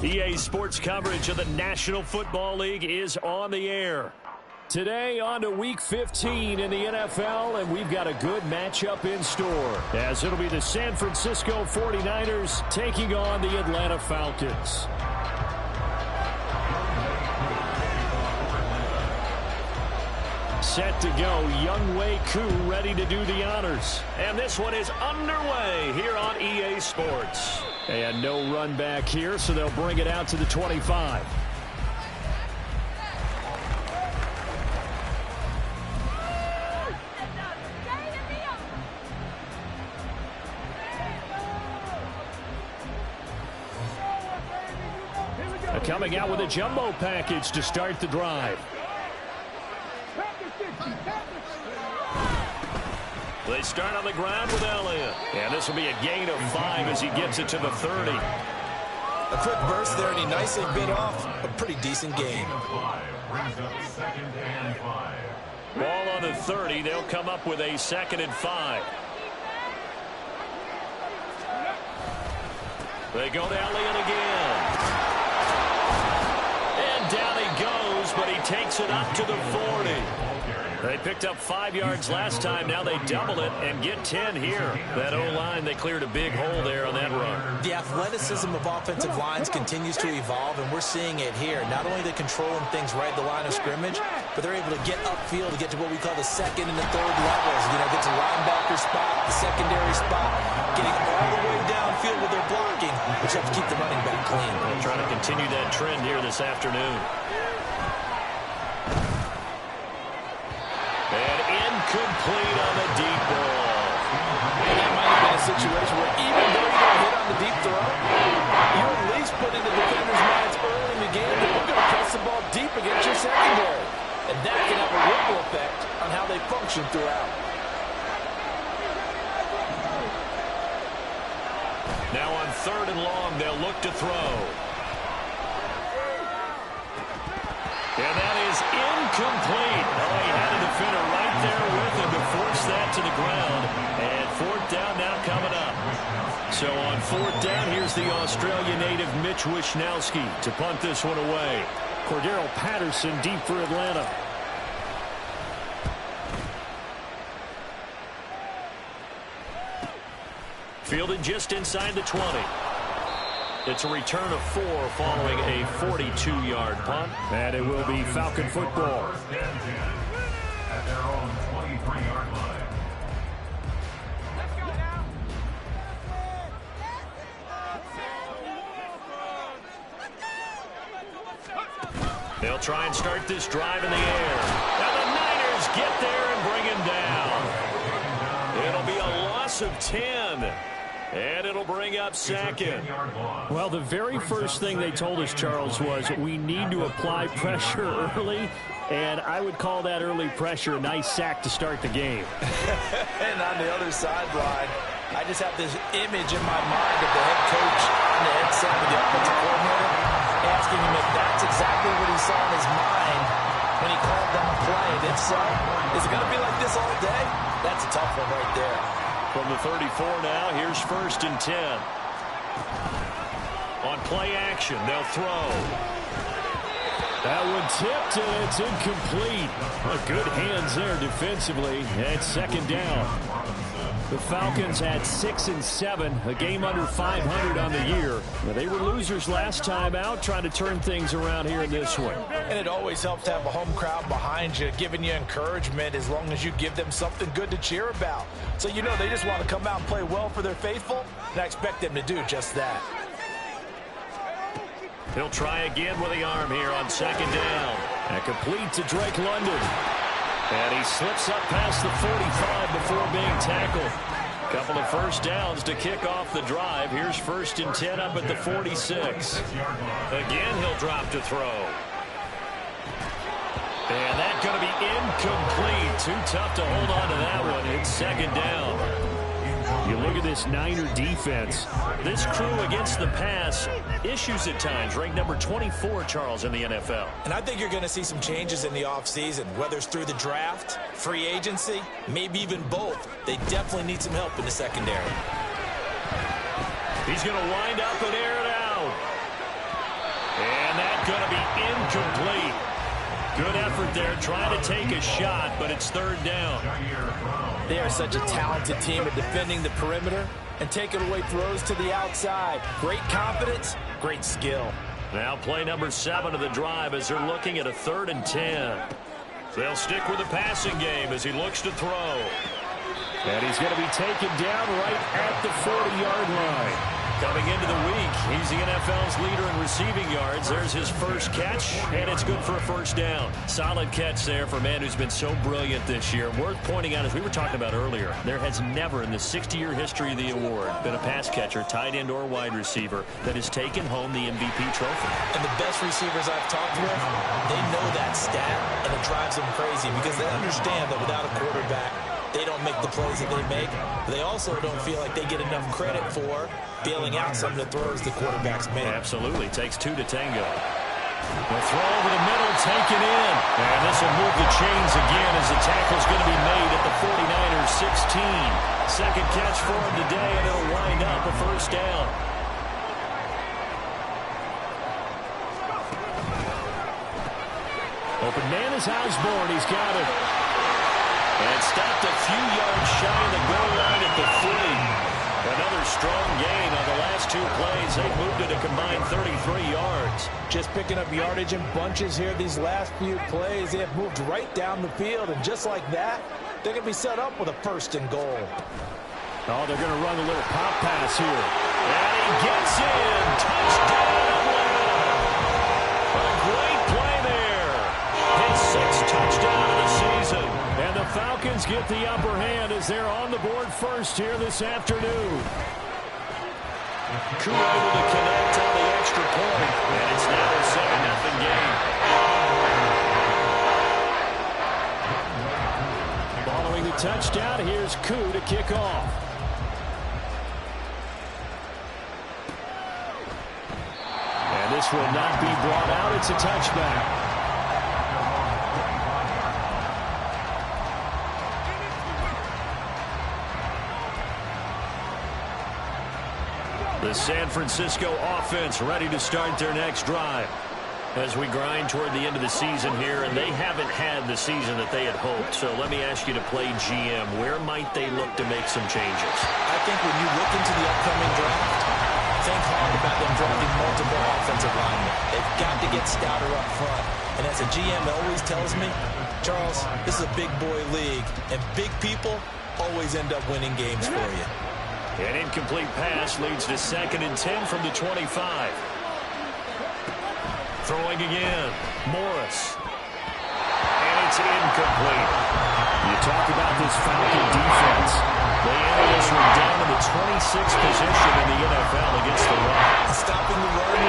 EA Sports coverage of the National Football League is on the air. Today on to Week 15 in the NFL, and we've got a good matchup in store, as it'll be the San Francisco 49ers taking on the Atlanta Falcons. Set to go, Younghoe Koo ready to do the honors. And this one is underway here on EA Sports. And no run back here, so they'll bring it out to the 25. Coming out with a jumbo package to start the drive. They start on the ground with Elliott. And this will be a gain of 5 as he gets it to the 30. A quick burst there, and he nicely bit off a pretty decent gain. Ball on the 30. They'll come up with a 2nd and 5. They go to Elliott again. And down he goes, but he takes it up to the 40. They picked up 5 yards last time. Now they double it and get 10 here. That O-line, they cleared a big hole there on that run. The athleticism of offensive lines continues to evolve, and we're seeing it here. Not only are they controlling things right at the line of scrimmage, but they're able to get upfield to get to what we call the 2nd and the 3rd levels. You know, get to linebacker spot, the secondary spot, getting all the way downfield with their blocking, which helps keep the running back clean. They're trying to continue that trend here this afternoon. Complete on the deep ball. And that might have been a situation where even though you don't hit on the deep throw, you at least put in the defender's minds early in the game that we're going to press the ball deep against your secondary. And that can have a ripple effect on how they function throughout. Now on 3rd and long, they'll look to throw. And that is incomplete. Oh, he had a defender right there with him to force that to the ground. And 4th down now coming up. So on 4th down, here's the Australian native Mitch Wishnowsky to punt this one away. Cordero Patterson deep for Atlanta. Fielded just inside the 20. It's a return of 4 following a 42-yard punt. And it will be Falcon football. At their own 23-yard line. They'll try and start this drive in the air. And the Niners get there and bring him down. It'll be a loss of 10. And it'll bring up 2nd. Well, the very first thing they told us, Charles, was we need to apply pressure early. And I would call that early pressure a nice sack to start the game. And on the other sideline, I just have this image in my mind of the head coach and the headset of the offensive coordinator asking him if that's exactly what he saw in his mind when he called that play. And if so, is it going to be like this all day? That's a tough one right there. From the 34 now, here's 1st and 10. On play action, they'll throw. That one tipped, and it's incomplete. Good hands there defensively. And 2nd down. The Falcons had 6 and 7, a game under 500 on the year. They were losers last time out, trying to turn things around here in this one. And it always helps to have a home crowd behind you, giving you encouragement as long as you give them something good to cheer about. So you know they just want to come out and play well for their faithful, and I expect them to do just that. He'll try again with the arm here on 2nd down. And complete to Drake London. And he slips up past the 45 before being tackled. Couple of 1st downs to kick off the drive. Here's 1st and 10 up at the 46. Again, he'll drop to throw. And that's going to be incomplete. Too tough to hold on to that one. It's 2nd down. You look at this Niner defense. This crew against the pass, issues at times. Ranked number 24, Charles, in the NFL. And I think you're going to see some changes in the offseason, whether it's through the draft, free agency, maybe even both. They definitely need some help in the secondary. He's going to wind up and air it out. incomplete. Good effort there, trying to take a shot, but it's third down. They are such a talented team at defending the perimeter and taking away throws to the outside. Great confidence, great skill. Now play number 7 of the drive as they're looking at a 3rd and 10. They'll stick with the passing game as he looks to throw. And he's going to be taken down right at the 40-yard line. Coming into the week, he's the NFL's leader in receiving yards. There's his first catch, and it's good for a first down. Solid catch there for a man who's been so brilliant this year. Worth pointing out, as we were talking about earlier, there has never in the 60-year history of the award been a pass catcher, tight end, or wide receiver that has taken home the MVP trophy. And the best receivers I've talked with, they know that stat, and it drives them crazy because they understand that without a quarterback, they don't make the plays that they make. They also don't feel like they get enough credit for bailing out some of the throws the quarterbacks make. Absolutely. Takes 2 to tango. The throw over the middle, taken in. And this will move the chains again as the tackle's going to be made at the 49ers 16. Second catch for him today, and it'll wind up a first down. Open man is Osborne. He's got it. And stopped a few yards shy of the goal line at the 40. Another strong gain on the last 2 plays. They moved it a combined 33 yards. Just picking up yardage in bunches here these last few plays. They have moved right down the field, and just like that, they're going to be set up with a 1st and goal. Oh, they're going to run a little pop pass here. And he gets in. Touchdown, Atlanta. A great play there. His 6th touchdown of the season. And the Falcons get the upper hand as they're on the board first here this afternoon. Koo able to connect on the extra point, and it's now a 7-0 game. Following the touchdown, here's Koo to kick off. And this will not be brought out. It's a touchback. The San Francisco offense ready to start their next drive as we grind toward the end of the season here, and they haven't had the season that they had hoped. So let me ask you to play GM. Where might they look to make some changes? I think when you look into the upcoming draft, think hard about them drafting multiple offensive linemen. They've got to get stouter up front. And as a GM always tells me, Charles, this is a big boy league, and big people always end up winning games for you. An incomplete pass leads to 2nd and 10 from the 25. Throwing again. Morris. And it's incomplete. You talk about this Falcon defense. They ended this one down in the 26th position in the NFL against the run. Stopping the run,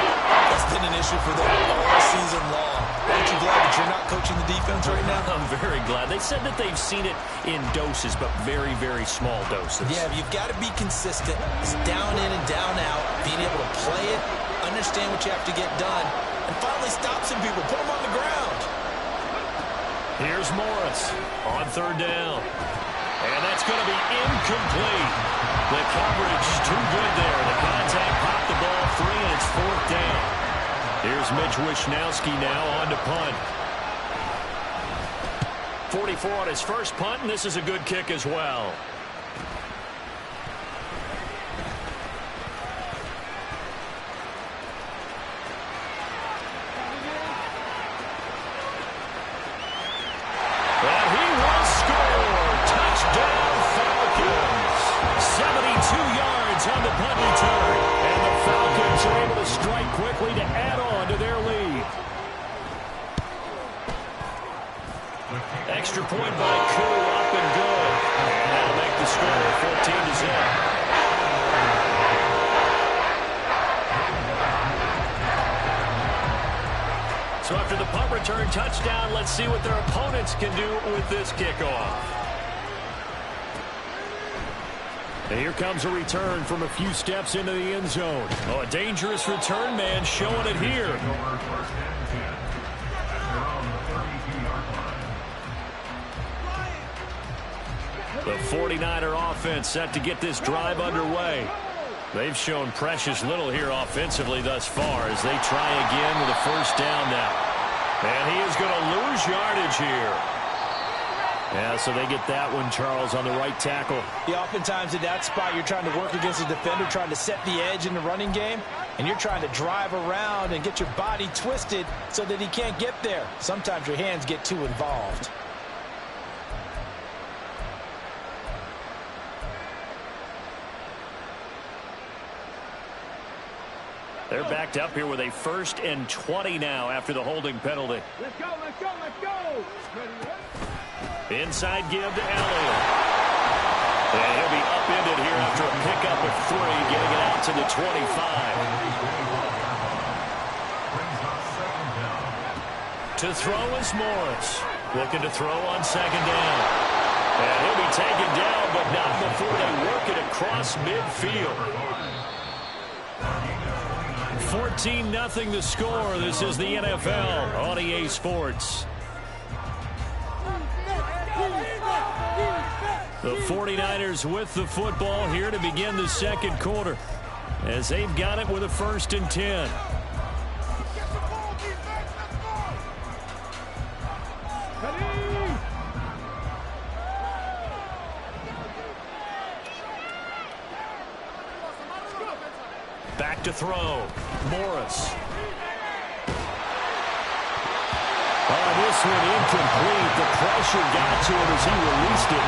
that's been an issue for them all season long. Aren't you glad that you're not coaching the defense right now? I'm very glad. They said that they've seen it in doses, but very, very small doses. Yeah, you've got to be consistent. It's down in and down out, being able to play it, understand what you have to get done, and finally stop some people, put them on the ground. Here's Morris on 3rd down. And that's going to be incomplete. The coverage too good there. The contact popped the ball free, and it's 4th down. Here's Mitch Wishnowski now on to punt. 44 on his first punt, and this is a good kick as well. And he will score. Touchdown, Falcons. 72 yards on the punt return. And the Falcons are able to strike quickly to add on to their lead. Extra point by Koo, up and good. And that'll make the score 14-0. So after the punt return touchdown, let's see what their opponents can do with this kickoff. And here comes a return from a few steps into the end zone. Oh, a dangerous return man showing it here. The 49er offense set to get this drive underway. They've shown precious little here offensively thus far as they try again with a first down now. And he is going to lose yardage here. Yeah, so they get that one, Charles, on the right tackle. Yeah, oftentimes in that spot, you're trying to work against a defender, trying to set the edge in the running game, and you're trying to drive around and get your body twisted so that he can't get there. Sometimes your hands get too involved. They're backed up here with a 1st and 20 now after the holding penalty. Let's go, let's go, let's go. Inside give to Elliott. And he'll be upended here after a pickup of 3, getting it out to the 25. To throw is Morris. Looking to throw on 2nd down. And he'll be taken down, but not before they work it across midfield. 14-0 the score. This is the NFL on EA Sports. The 49ers with the football here to begin the 2nd quarter as they've got it with a 1st and 10. Back to throw. Morris. This one incomplete. The pressure got to him as he released it.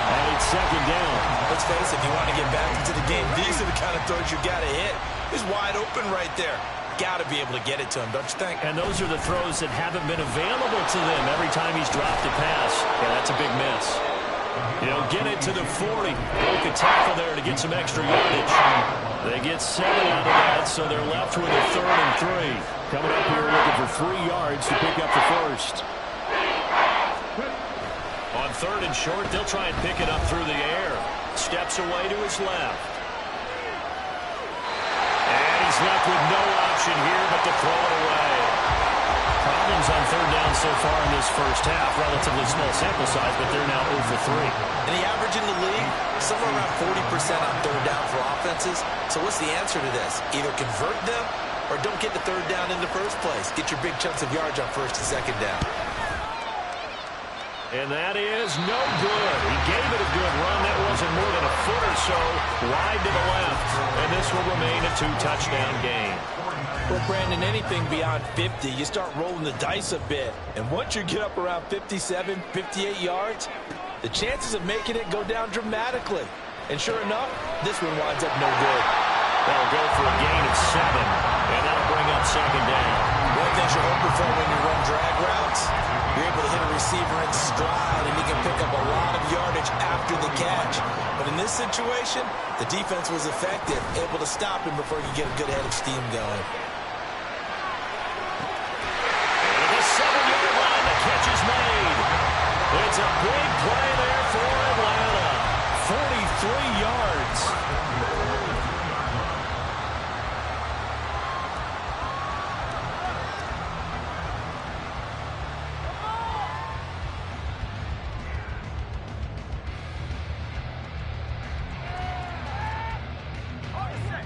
And it's 2nd down. Let's face it, if you want to get back into the game, these are the kind of throws you got to hit. He's wide open right there. Got to be able to get it to him, don't you think? And those are the throws that haven't been available to them every time he's dropped a pass. Yeah, that's a big miss. He'll get it to the 40. Broke a tackle there to get some extra yardage. They get 7 out of that, so they're left with a 3rd and 3. Coming up here looking for 3 yards to pick up the 1st. On 3rd and short, they'll try and pick it up through the air. Steps away to his left. And he's left with no option here but to throw it away. Problems on 3rd down so far in this first half. Relatively small sample size, but they're now 0 for 3. And the average in the league, somewhere around 40% on 3rd down for offenses. So what's the answer to this? Either convert them or don't get the 3rd down in the first place. Get your big chunks of yards on 1st and 2nd down. And that is no good. He gave it a good run. That wasn't more than a foot or so wide to the left. And this will remain a 2-touchdown game. Well, Brandon, anything beyond 50, you start rolling the dice a bit. And once you get up around 57, 58 yards, the chances of making it go down dramatically. And sure enough, this one winds up no good. That'll go for a gain of 7, and that'll bring up 2nd down. One of the things you're hoping for when you run drag routes, you're able to hit a receiver in stride, and he can pick up a lot of yardage after the catch. But in this situation, the defense was effective, able to stop him before you get a good head of steam going. And the 7-yard line, the catch is made. It's a big play there for Atlanta. 43 yards.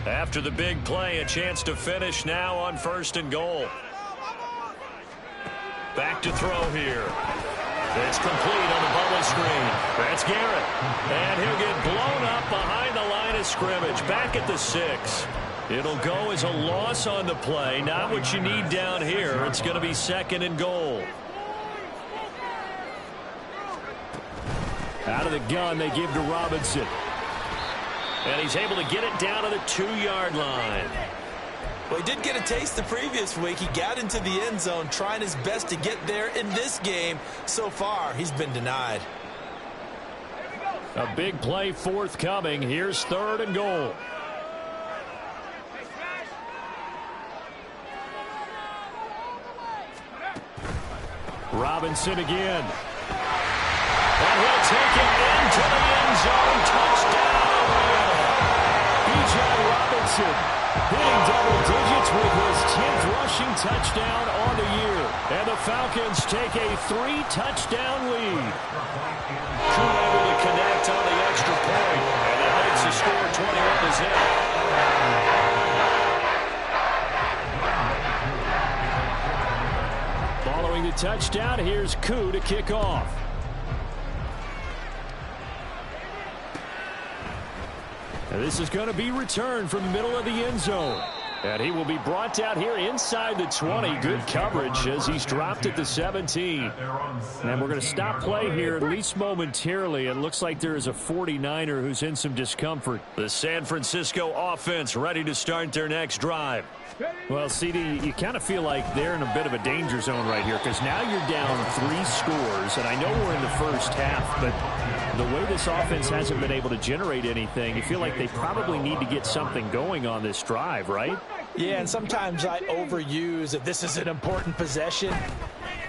After the big play, a chance to finish now on 1st and goal. Back to throw here. It's complete on the bubble screen. That's Garrett. And he'll get blown up behind the line of scrimmage. Back at the 6. It'll go as a loss on the play. Not what you need down here. It's going to be 2nd and goal. Out of the gun, they give to Robinson. And he's able to get it down to the 2-yard line. Well, he did get a taste the previous week. He got into the end zone trying his best to get there in this game. So far, he's been denied. A big play forthcoming. Here's 3rd and goal. Robinson again. And he'll take it into the end zone. Touchdown. Robinson hitting double digits with his 10th rushing touchdown on the year. And the Falcons take a 3-touchdown lead. Crew able to connect on the extra point. And that makes the score 21-0. Following the touchdown, here's Koo to kick off. And this is going to be returned from the middle of the end zone. And he will be brought down here inside the 20. Good coverage as he's dropped at the 17. And we're going to stop play here at least momentarily. It looks like there is a 49er who's in some discomfort. The San Francisco offense ready to start their next drive. Well, CD, you kind of feel like they're in a bit of a danger zone right here because now you're down 3 scores. And I know we're in the first half, but the way this offense hasn't been able to generate anything, you feel like they probably need to get something going on this drive, right? Yeah, and sometimes I overuse that this is an important possession.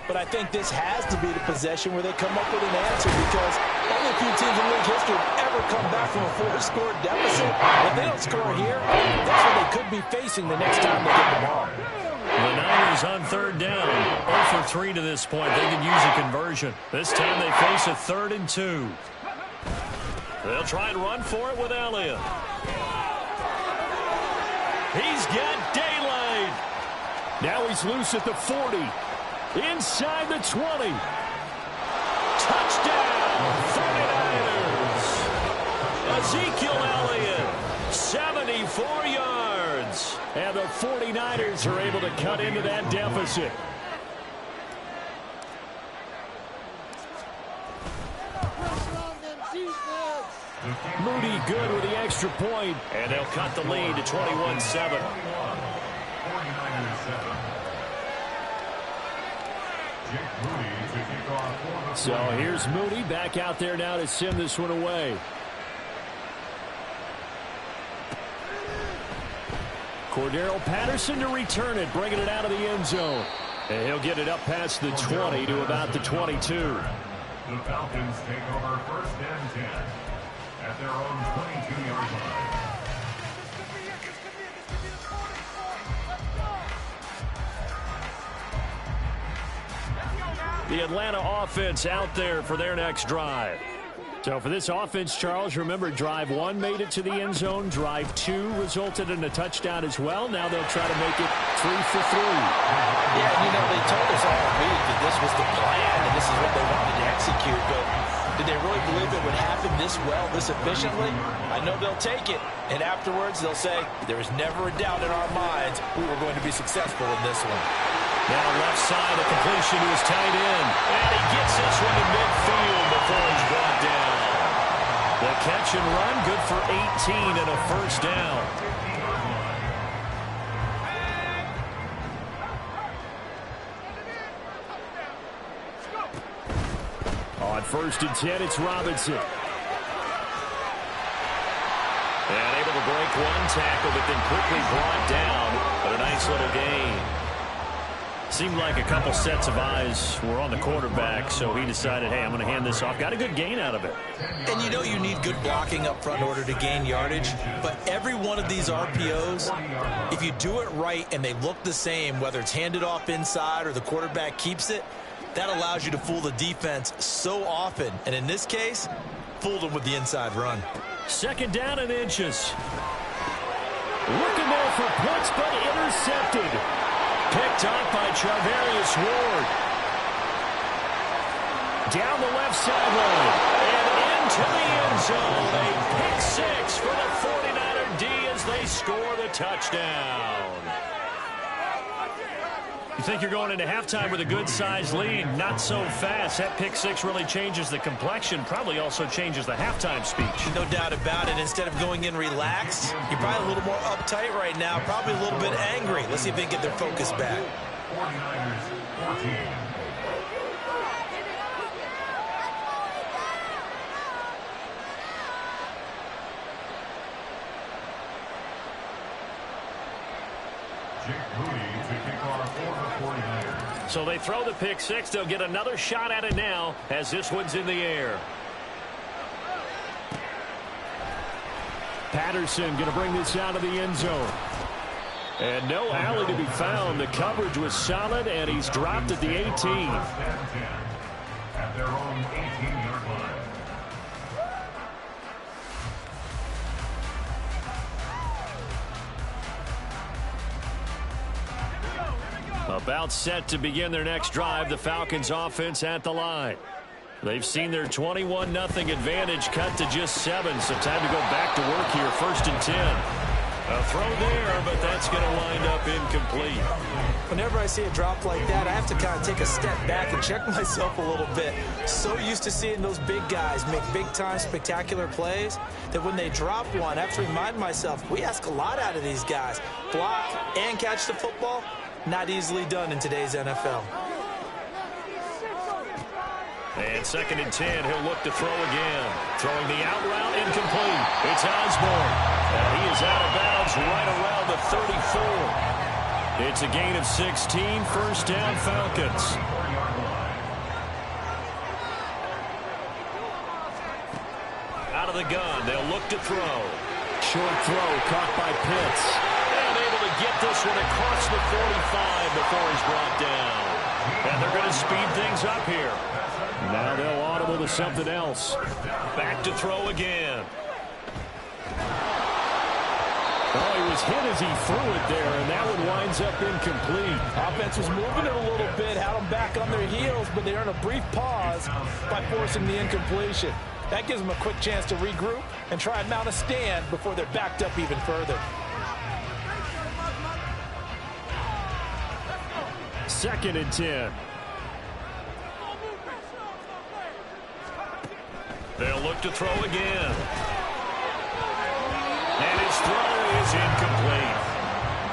But I think this has to be the possession where they come up with an answer because only a few teams in league history have ever come back from a 4-score deficit. If they don't score here, that's what they could be facing the next time they get the ball. The Niners on third down. 0 for 3 to this point. They could use a conversion. This time they face a 3rd and 2. They'll try and run for it with Elliott. He's got daylight. Now he's loose at the 40. Inside the 20. Touchdown, 49ers. Ezekiel Elliott, 74 yards. And the 49ers are able to cut into that deficit. Moody good with the extra point. And they'll cut the lead to 21-7. So here's Moody back out there now to send this one away. Cordero Patterson to return it, bringing it out of the end zone. And he'll get it up past the 20 to about the 22. The Falcons take over 1st and 10 at their own 22-yard line. The Atlanta offense out there for their next drive. So for this offense, Charles, remember drive 1 made it to the end zone. Drive 2 resulted in a touchdown as well. Now they'll try to make it 3 for 3. Yeah, you know, they told us all week that this was the plan and this is what they wanted to execute. But did they really believe it would happen this well, this efficiently? I know they'll take it. And afterwards, they'll say, there is never a doubt in our minds we were going to be successful in this one. Now left side, a completion to his tight end. And he gets this one to midfield before he's brought down. The catch and run, good for 18 and a 1st down. On 1st and 10, it's Robinson. And able to break one tackle, but then quickly brought down. But a nice little gain. Seemed like a couple sets of eyes were on the quarterback, so he decided, hey, I'm going to hand this off. Got a good gain out of it. And you know you need good blocking up front in order to gain yardage, but every one of these RPOs, if you do it right and they look the same, whether it's handed off inside or the quarterback keeps it, that allows you to fool the defense so often. And in this case, fooled them with the inside run. 2nd down and inches. Looking there for points, but intercepted. Picked off by Charvarius Ward. Down the left sideline. And into the end zone. A pick 6 for the 49er D as they score the touchdown. You think you're going into halftime with a good-sized lead. Not so fast. That pick 6 really changes the complexion. Probably also changes the halftime speech. No doubt about it. Instead of going in relaxed, you're probably a little more uptight right now. Probably a little bit angry. Let's see if they can get their focus back. 49ers 14. So they throw the pick 6. They'll get another shot at it now as this one's in the air. Patterson going to bring this out of the end zone. And no alley to be found. The coverage was solid, and he's dropped at the 18. At their own 18-yard line. About set to begin their next drive, the Falcons offense at the line. They've seen their 21-0 advantage cut to just 7, so time to go back to work here. 1st and 10. A throw there, but that's going to wind up incomplete. Whenever I see a drop like that, I have to kind of take a step back and check myself a little bit. So used to seeing those big guys make big-time spectacular plays that when they drop one, I have to remind myself, we ask a lot out of these guys. Block and catch the football, not easily done in today's NFL. And 2nd and 10, he'll look to throw again. Throwing the out route, incomplete. It's Osborne. And he is out of bounds right around the 34. It's a gain of 16, 1st down Falcons. Out of the gun, they'll look to throw. Short throw, caught by Pitts. And able to get this one across the 45 before he's brought down. And they're going to speed things up here. Now they'll audible to something else. Back to throw again. Oh, he was hit as he threw it there, and that one winds up incomplete. Offense was moving it a little bit, had them back on their heels, but they earned a brief pause by forcing the incompletion. That gives them a quick chance to regroup and try and mount a stand before they're backed up even further. 2nd and 10. They'll look to throw again. And his throw is incomplete.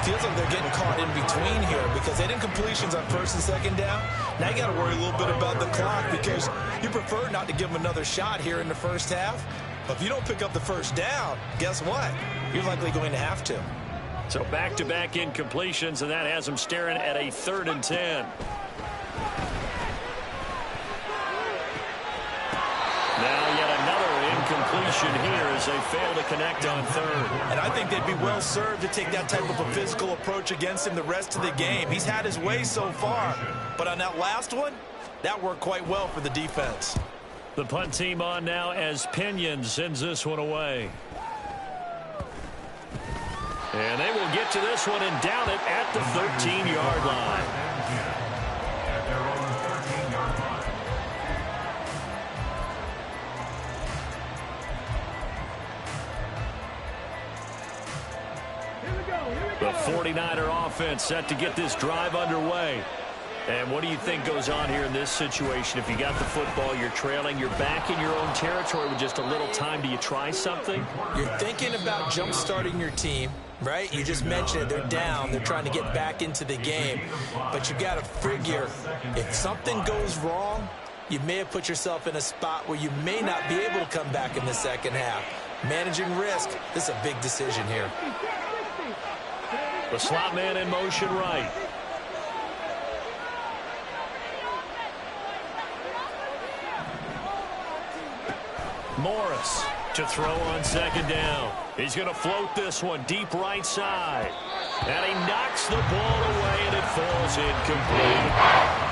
Feels like they're getting caught in between here because they did incompletions on 1st and 2nd down. Now you got to worry a little bit about the clock because you prefer not to give them another shot here in the 1st half. But if you don't pick up the 1st down, guess what? You're likely going to have to. So back-to-back incompletions, and that has them staring at a 3rd and 10. Now yet another incompletion here as they fail to connect on 3rd. And I think they'd be well served to take that type of a physical approach against him the rest of the game. He's had his way so far. But on that last one, that worked quite well for the defense. The punt team on now as Pinion sends this one away. And they will get to this one and down it at the 13-yard line. At their own 13-yard line. The 49er offense set to get this drive underway. And what do you think goes on here in this situation? If you got the football, you're trailing, you're back in your own territory with just a little time. Do you try something? You're thinking about jump-starting your team, right? You just mentioned it. They're down. They're trying to get back into the game. But you got to figure, if something goes wrong, you may have put yourself in a spot where you may not be able to come back in the 2nd half. Managing risk, this is a big decision here. The slot man in motion right. Morris to throw on 2nd down. He's going to float this one deep right side. And he knocks the ball away, and it falls incomplete.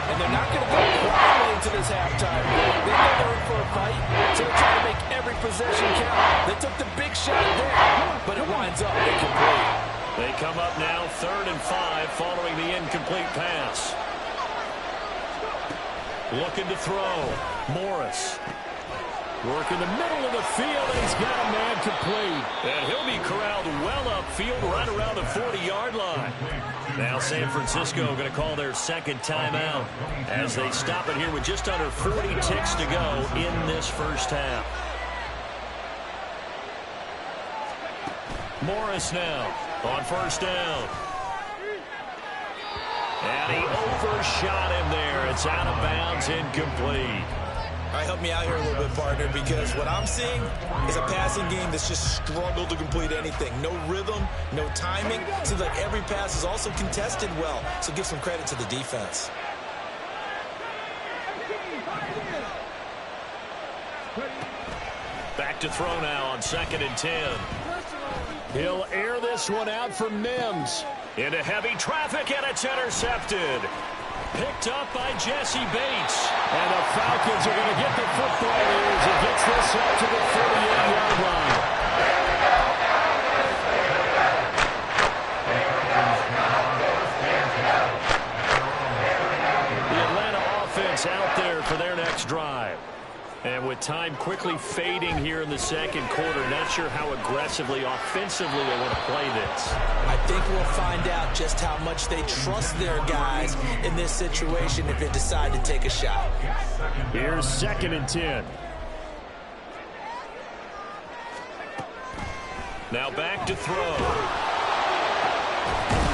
And they're not going to go quietly into this halftime. They know they're in for a fight, so they're trying to make every possession count. They took the big shot there, but it winds up incomplete. They come up now 3rd and 5 following the incomplete pass. Looking to throw. Morris. Working the middle of the field, and he's got a man complete. And he'll be corralled well upfield right around the 40-yard line. Now San Francisco going to call their 2nd timeout as they stop it here with just under 40 ticks to go in this 1st half. Morris now on 1st down. And he overshot him there. It's out of bounds, incomplete. All right, help me out here a little bit, partner, because what I'm seeing is a passing game that's just struggled to complete anything. No rhythm, no timing. Seems like every pass is also contested well, so give some credit to the defense. Back to throw now on 2nd and 10. He'll air this one out for Mims. Into heavy traffic, and it's intercepted. Picked up by Jesse Bates. And the Falcons are going to get the football as he gets this up to the 48-yard line. next drive. And with time quickly fading here in the second quarter, not sure how aggressively, offensively they want to play this. I think we'll find out just how much they trust their guys in this situation if they decide to take a shot. Here's 2nd and 10. Now back to throw.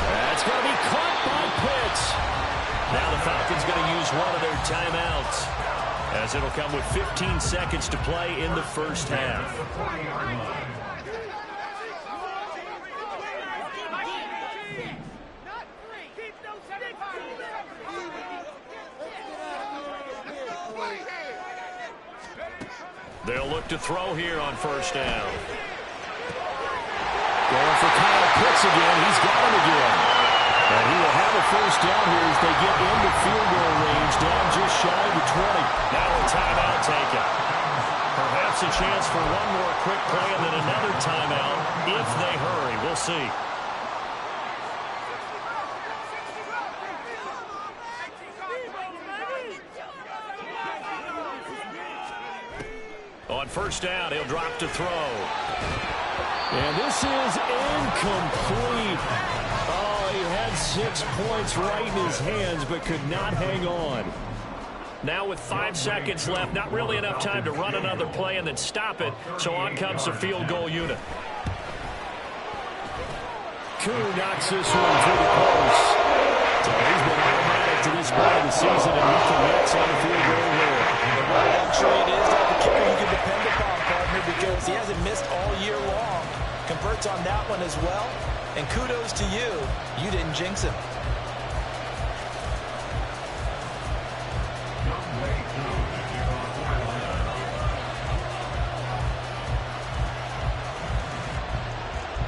That's going to be caught by Pitts. Now the Falcons going to use one of their timeouts, as it'll come with 15 seconds to play in the first half. They'll look to throw here on first down. Going for Kyle Pitts again. He's got him again. And he will have a first down here as they get into field goal range, down just shy of the 20. Now a timeout taken. Perhaps a chance for one more quick play and then another timeout if they hurry. We'll see. On first down, he'll drop to throw. And this is incomplete. Oh, he had 6 points right in his hands, but could not hang on. Now with 5 seconds left, not really enough time to run another play and then stop it. So on comes the field goal unit. Koo knocks this one through the post. So he's been automatic to this point of the season, and he commits on the field goal here. And what a luxury it is to have a kicker you can depend upon, partner, because he hasn't missed all year long. Converts on that one as well. And kudos to you. You didn't jinx him.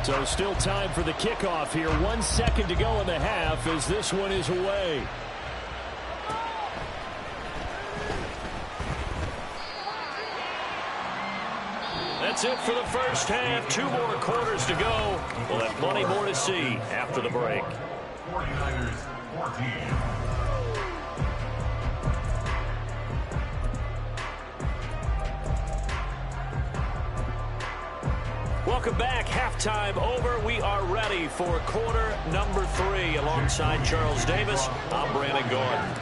So still time for the kickoff here. 1 second to go in the half as this one is away. That's it for the first half. 2 more quarters to go. We'll have plenty more to see after the break. 49ers 14. Welcome back. Halftime over. We are ready for quarter number 3. Alongside Charles Davis, I'm Brandon Gordon.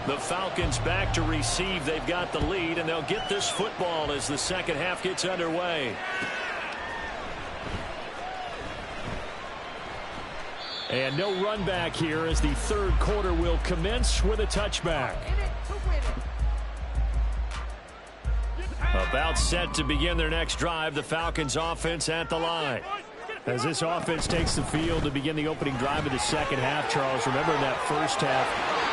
The Falcons back to receive. They've got the lead, and they'll get this football as the second half gets underway. And no run back here as the third quarter will commence with a touchback. About set to begin their next drive, the Falcons offense at the line. As this offense takes the field to begin the opening drive of the second half, Charles, remember in that first half,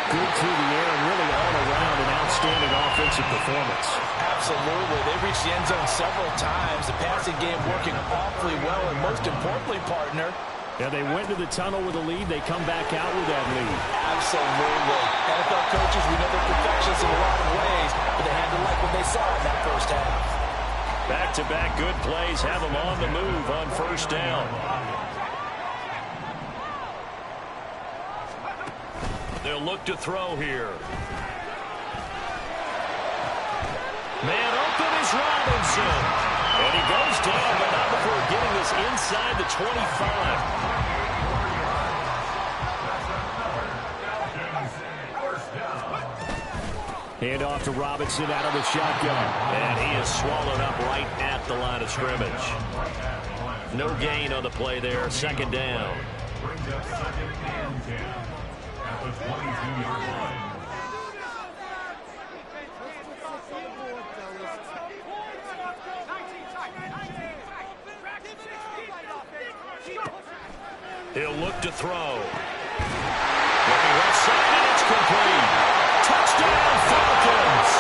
good through the air and really all around an outstanding offensive performance. Absolutely. They reached the end zone several times. The passing game working awfully well, and most importantly, partner, yeah, they went to the tunnel with a lead. They come back out with that lead. absolutely. NFL coaches, we know they're perfectionists in a lot of ways, but they had to like what they saw in that first half. Back-to-back good plays have them on the move on first down. They'll look to throw here. Man open is Robinson. And he goes down, but not before getting this inside the 25. Hand off to Robinson out of the shotgun. And he is swallowed up right at the line of scrimmage. No gain on the play there. Second down. Brings up 2nd and 10 at the 22-yard line. He'll look to throw. Looking left side, and it's complete. Touchdown, Falcons.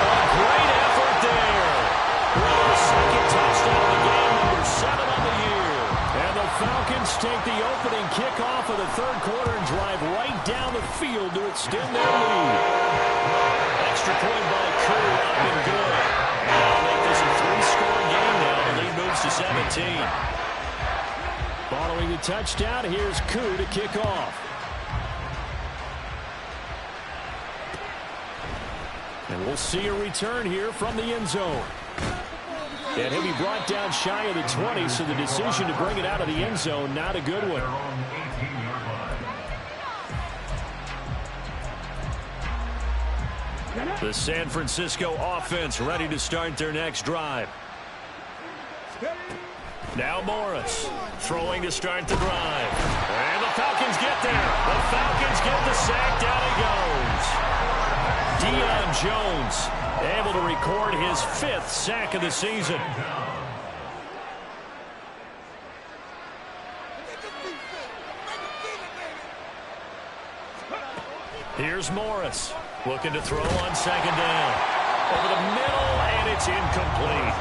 A great effort there. Their second touchdown of the game, number 7 on the year. And the Falcons take the opening kickoff of the third quarter and drive right down the field to extend their lead. Extra point by Koo, up and good. And that'll make this a 3-score game now. The lead moves to 17. Following the touchdown, here's Koo to kick off. And we'll see a return here from the end zone. And he'll be brought down shy of the 20, so the decision to bring it out of the end zone, not a good one. The San Francisco offense ready to start their next drive. Now Morris throwing to start the drive. And the Falcons get there. The Falcons get the sack. Down he goes. Deion Jones able to record his 5th sack of the season. Here's Morris looking to throw on 2nd down. Over the middle, and it's incomplete.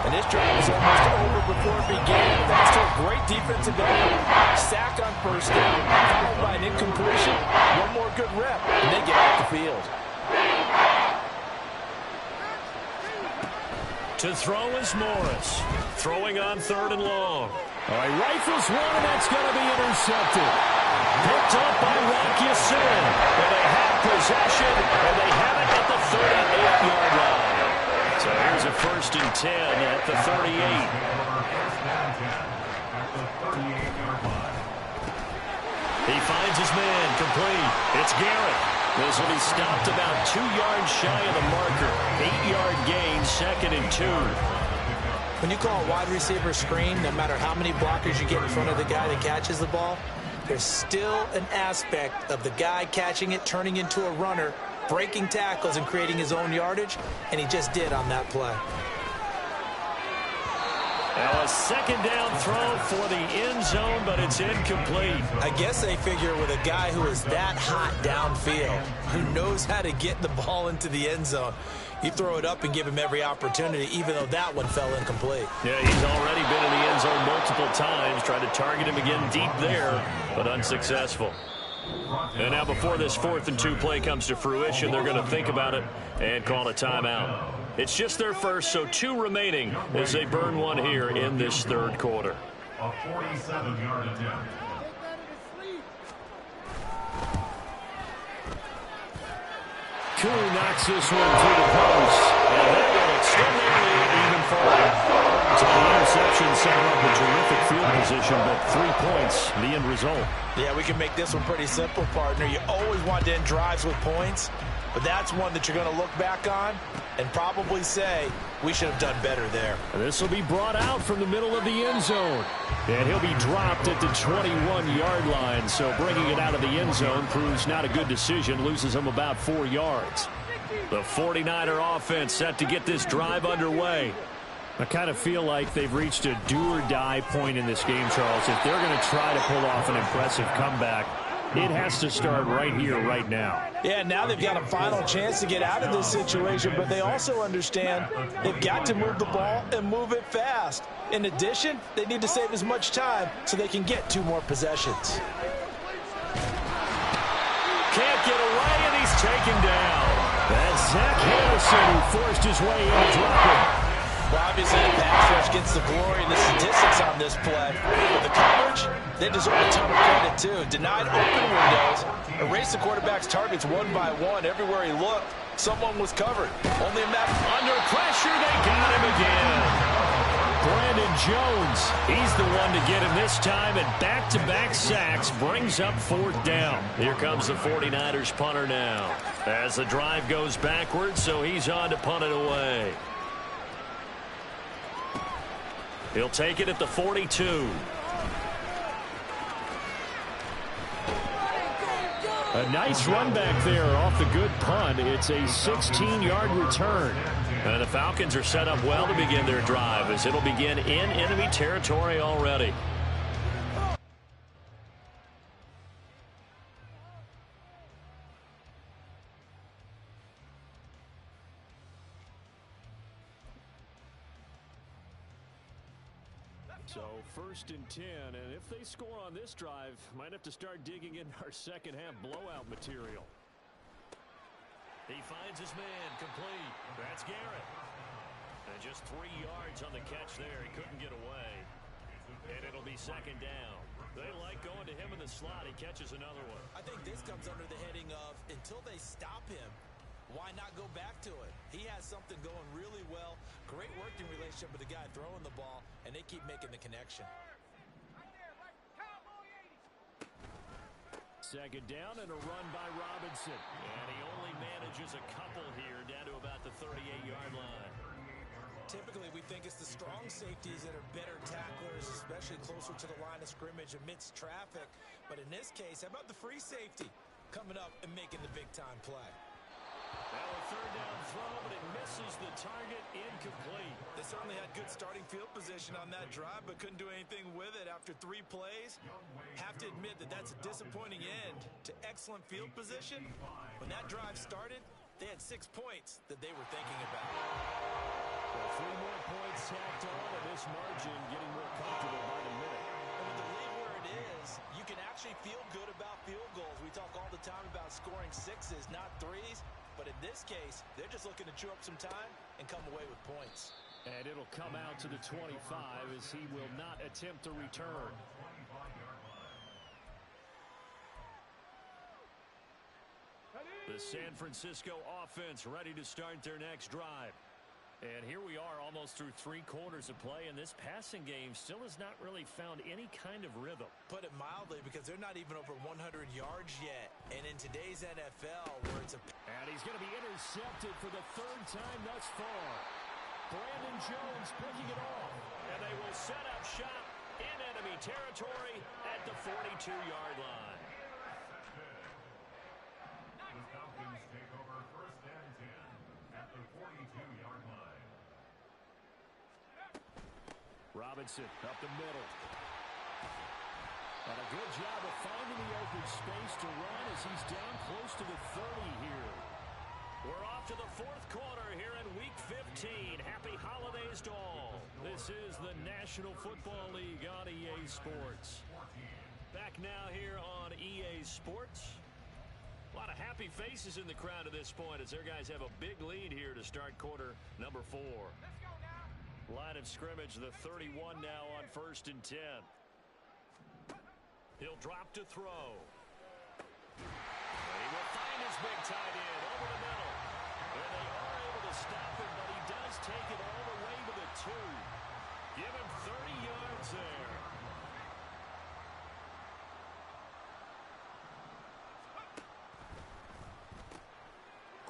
And this drive was almost over before it began, thanks to a great defensive effort. Sack on 1st down, followed by an incompletion. One more good rep, and they get off the field. To throw is Morris. Throwing on 3rd and long. All right, rifles one, and that's going to be intercepted. Picked up by Rocky Sin. And they have possession, and they have it at the 38-yard line. So here's a 1st and 10 at the 38. He finds his man complete. It's Garrett. This will be stopped about 2 yards shy of the marker. 8-yard gain, 2nd and 2. When you call a wide receiver screen, no matter how many blockers you get in front of the guy that catches the ball, there's still an aspect of the guy catching it, turning into a runner, breaking tackles and creating his own yardage, and he just did on that play. Now a 2nd down throw for the end zone, but it's incomplete. I guess they figure with a guy who is that hot downfield, who knows how to get the ball into the end zone, you throw it up and give him every opportunity, even though that one fell incomplete. Yeah, he's already been in the end zone multiple times, tried to target him again deep there, but unsuccessful. And now before this 4th and 2 play comes to fruition, they're going to think about it and call a timeout. It's just their first, so 2 remaining as they burn one here in this 3rd quarter. A 47-yard attempt. Koo knocks this one to the post, and that will extend their lead even further. So the interception set up a terrific field position, but 3 points, the end result. Yeah, we can make this one pretty simple, partner. You always want to end drives with points, but that's one that you're going to look back on and probably say, we should have done better there. And this will be brought out from the middle of the end zone. And he'll be dropped at the 21-yard line. So bringing it out of the end zone proves not a good decision. Loses him about 4 yards. The 49er offense set to get this drive underway. I kind of feel like they've reached a do-or-die point in this game, Charles. If they're going to try to pull off an impressive comeback, it has to start right here, right now. Yeah, now they've got a final chance to get out of this situation, but they also understand they've got to move the ball and move it fast. In addition, they need to save as much time so they can get 2 more possessions. Can't get away, and he's taken down. That's Zach Harrison who forced his way in and dropped him. Well, obviously, the pass rush gets the glory and the statistics on this play. But the coverage, they deserve a ton of credit, too. Denied open windows, erased the quarterback's targets one by one. Everywhere he looked, someone was covered. Only a matter under pressure, they got him again. Brandon Jones, he's the one to get him this time, and back-to-back sacks brings up 4th down. Here comes the 49ers punter now. As the drive goes backwards, so he's on to punt it away. He'll take it at the 42. A nice run back there off the good punt. It's a 16-yard return. And the Falcons are set up well to begin their drive as it'll begin in enemy territory already. So 1st and 10, and if they score on this drive, might have to start digging in our second-half blowout material. He finds his man complete. That's Garrett. And just 3 yards on the catch there. He couldn't get away. And it'll be 2nd down. They like going to him in the slot. He catches another one. I think this comes under the heading of until they stop him, why not go back to it? He has something going really well. Great working relationship with the guy throwing the ball, and they keep making the connection. Second down and a run by Robinson. And he only manages a couple here down to about the 38-yard line. Typically, we think it's the strong safeties that are better tacklers, especially closer to the line of scrimmage amidst traffic. But in this case, how about the free safety coming up and making the big-time play? Now a third down throw, but it misses the target, incomplete. They certainly had good starting field position on that drive, but couldn't do anything with it after 3 plays. Have to admit that that's a disappointing end to excellent field position. When that drive started, they had 6 points that they were thinking about. Well, 3 more points tacked on, and this margin getting more comfortable by the minute. And with the lead where it is, you can actually feel good about field goals. We talk all the time about scoring 6s, not 3s. But in this case, they're just looking to chew up some time and come away with points. And it'll come out to the 25 as he will not attempt to return. The San Francisco offense ready to start their next drive. And here we are almost through 3 quarters of play, and this passing game still has not really found any kind of rhythm. Put it mildly, because they're not even over 100 yards yet. And in today's NFL, where it's a... And he's going to be intercepted for the 3rd time thus far. Brandon Jones picking it off. And they will set up shop in enemy territory at the 42-yard line. The Falcons take over 1st and 10 at the 42-yard line. Robinson up the middle. And a good job of finding the open space to run as he's down close to the 30 here. We're off to the 4th quarter here in Week 15. Happy holidays to all. This is the National Football League on EA Sports. Back now here on EA Sports. A lot of happy faces in the crowd at this point as their guys have a big lead here to start quarter number 4. Let's go now. Line of scrimmage, the 31 now on 1st and 10. He'll drop to throw. And he will find his big tight end over the middle. And they are able to stop him, but he does take it all the way to the 2. Give him 30 yards there.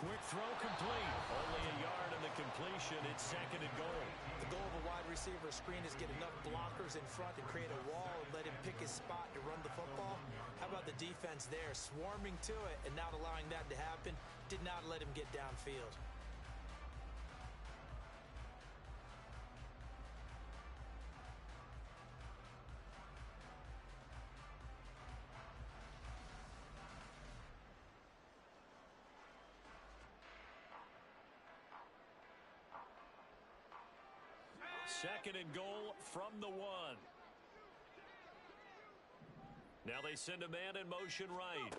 Quick throw complete. Only a yard in the completion. It's 2nd and goal. The goal of a wide receiver screen is get enough blockers in front to create a wall and let him pick his spot to run the football. How about the defense there, swarming to it and not allowing that to happen? Did not let him get downfield. Second and goal from the 1. Now they send a man in motion right.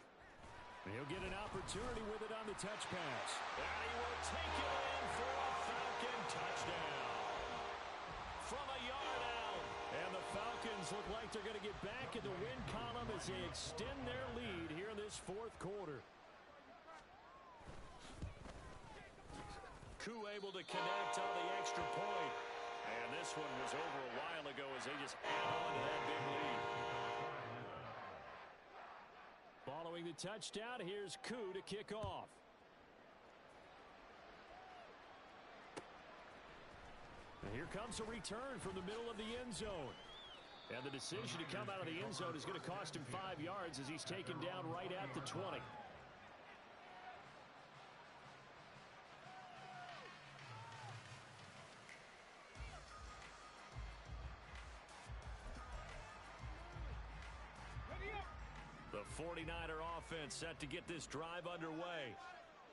He'll get an opportunity with it on the touch pass. And he will take it in for a Falcon touchdown. From a yard out. And the Falcons look like they're going to get back in the win column as they extend their lead here in this 4th quarter. Koo able to connect on the extra point. And this one was over a while ago as they just add on to that big lead. Following the touchdown, here's Koo to kick off. And here comes a return from the middle of the end zone. And the decision to come out of the end zone is going to cost him 5 yards as he's taken down right at the 20. The 49er offense set to get this drive underway.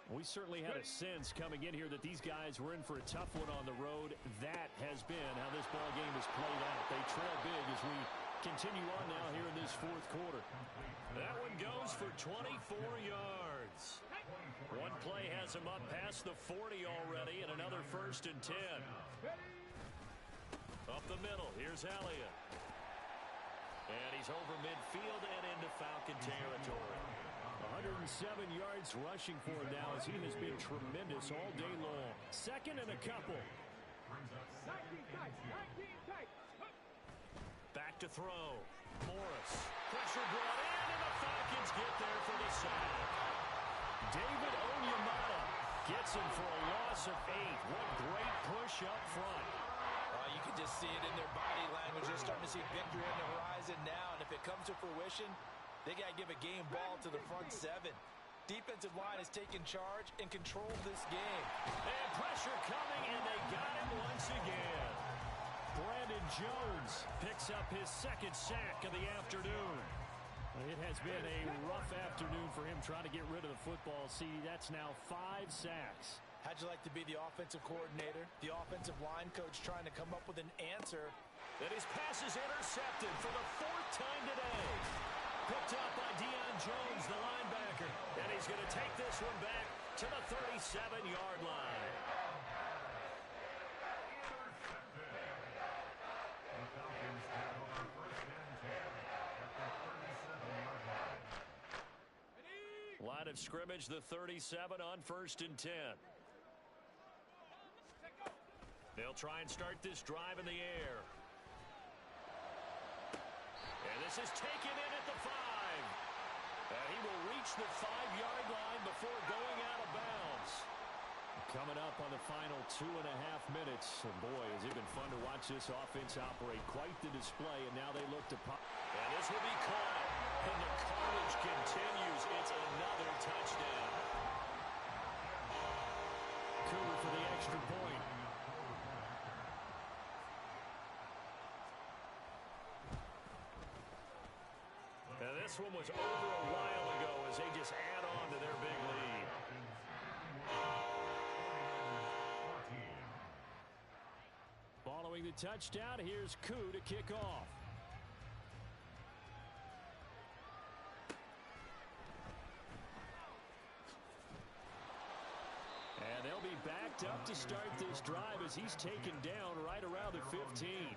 We certainly had a sense coming in here that these guys were in for a tough one on the road. That has been how this ball game has played out. They trail big as we continue on now here in this 4th quarter. That one goes for 24 yards. One play has him up past the 40 already, and another 1st and 10. Up the middle, here's Elliott. And he's over midfield and into Falcon territory. 107 yards rushing for him now, as he has been tremendous all day long. Second and a couple. 19 tight, 19 tight. Back to throw. Morris. Pressure brought in, and the Falcons get there for the sack. David Onyemata gets him for a loss of 8. What great push up front. You can just see it in their body language. They're starting to see victory on the horizon now, and if it comes to fruition, they got to give a game ball to the front 7. Defensive line has taken charge and controlled this game. And pressure coming, and they got him once again. Brandon Jones picks up his second sack of the afternoon. It has been a rough afternoon for him trying to get rid of the football. See, that's now 5 sacks. How'd you like to be the offensive coordinator, the offensive line coach trying to come up with an answer? And his pass is intercepted for the 4th time today. Picked up by Deion Jones, the linebacker. And he's going to take this one back to the 37-yard line. The Falcons take over first and 10 at the 37-yard line. Line of scrimmage, the 37 on 1st and 10. They'll try and start this drive in the air. And this is taken in at the 5. And he will reach the 5-yard line before going out of bounds. Coming up on the final 2.5 minutes. And boy, has it been fun to watch this offense operate. Quite the display, and now they look to pop. And this will be caught. And the carnage continues. It's another touchdown. Cooper for the extra point. And this one was over a while ago as they just add on to their big lead. Following the touchdown, here's Koo to kick off. And they'll be backed up to start this drive as he's taken down right around the 15.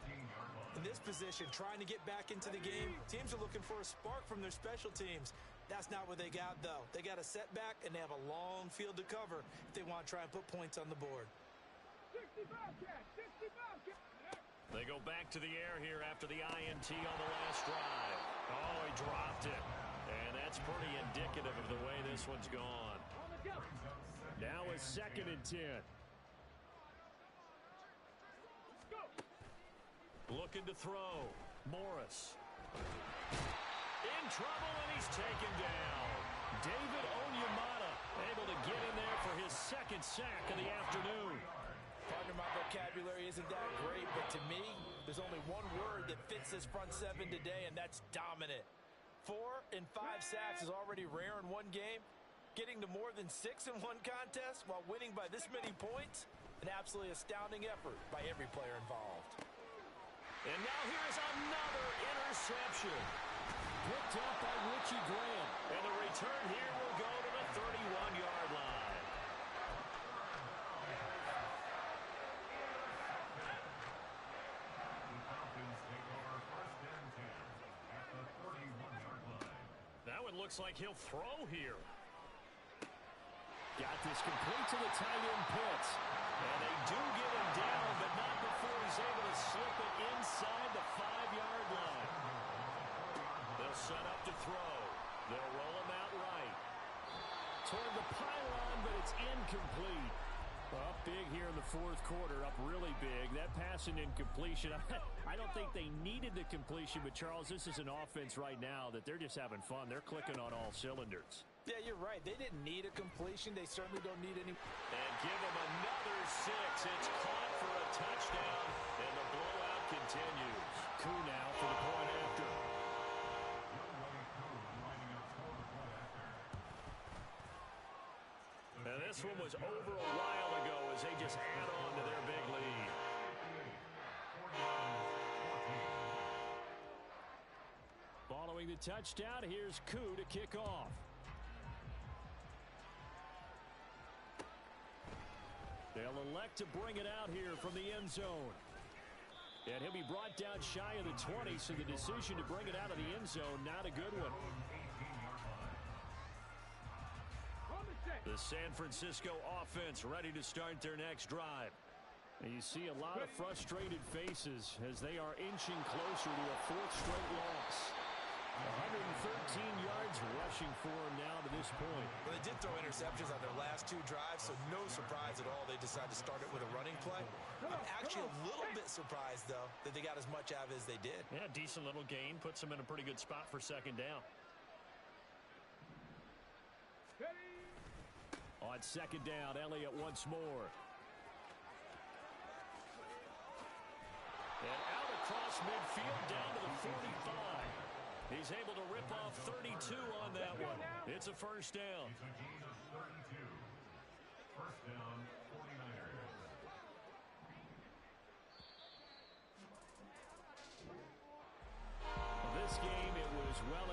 In this position, trying to get back into the game, teams are looking for a spark from their special teams. That's not what they got, though. They got a setback, and they have a long field to cover if they want to try and put points on the board. 65 catch, 65 catch. They go back to the air here after the INT on the last drive. Oh, he dropped it. And that's pretty indicative of the way this one's gone. On the go. Now a 2nd and 10. Let's go. Looking to throw. Morris. In trouble, and he's taken down. David Onyemata able to get in there for his 2nd sack of the afternoon. Pardon my vocabulary isn't that great, but to me, there's only one word that fits this front 7 today, and that's dominant. 4 and 5 sacks is already rare in one game. Getting to more than 6 in one contest while winning by this many points, an absolutely astounding effort by every player involved. And now here's another interception. Picked up by Richie Graham. And the return here will go to the 31-yard line. That one looks like he'll throw here. Got this complete to the tight end Pitts. And they do get him down, but not before he's able to slip it inside the 5-yard line. They'll set up to throw. They'll roll him out right. Toward the pylon, but it's incomplete. Up big here in the 4th quarter, up really big. That pass and incompletion, I don't think they needed the completion, but Charles, this is an offense right now that they're just having fun. They're clicking on all cylinders. Yeah, you're right. They didn't need a completion. They certainly don't need any. And give them another 6. It's caught for a touchdown, and the blowout continues. Koo now for the point after. And this one was over a while ago as they just add on to their big lead. Following the touchdown, here's Koo to kick off. They'll elect to bring it out here from the end zone. And he'll be brought down shy of the 20, so the decision to bring it out of the end zone, not a good one. San Francisco offense ready to start their next drive. And you see a lot of frustrated faces as they are inching closer to a fourth straight loss. 113 yards rushing for them now to this point. Well, they did throw interceptions on their last two drives, so no surprise at all they decided to start it with a running play. I'm actually a little bit surprised, though, that they got as much out of it as they did. Yeah, decent little gain. Puts them in a pretty good spot for second down. On second down, Elliott once more. And out across midfield down to the 45. He's able to rip off 32 on that one. It's a first down. It's a gain of 32. First down, 49ers. This game, it was well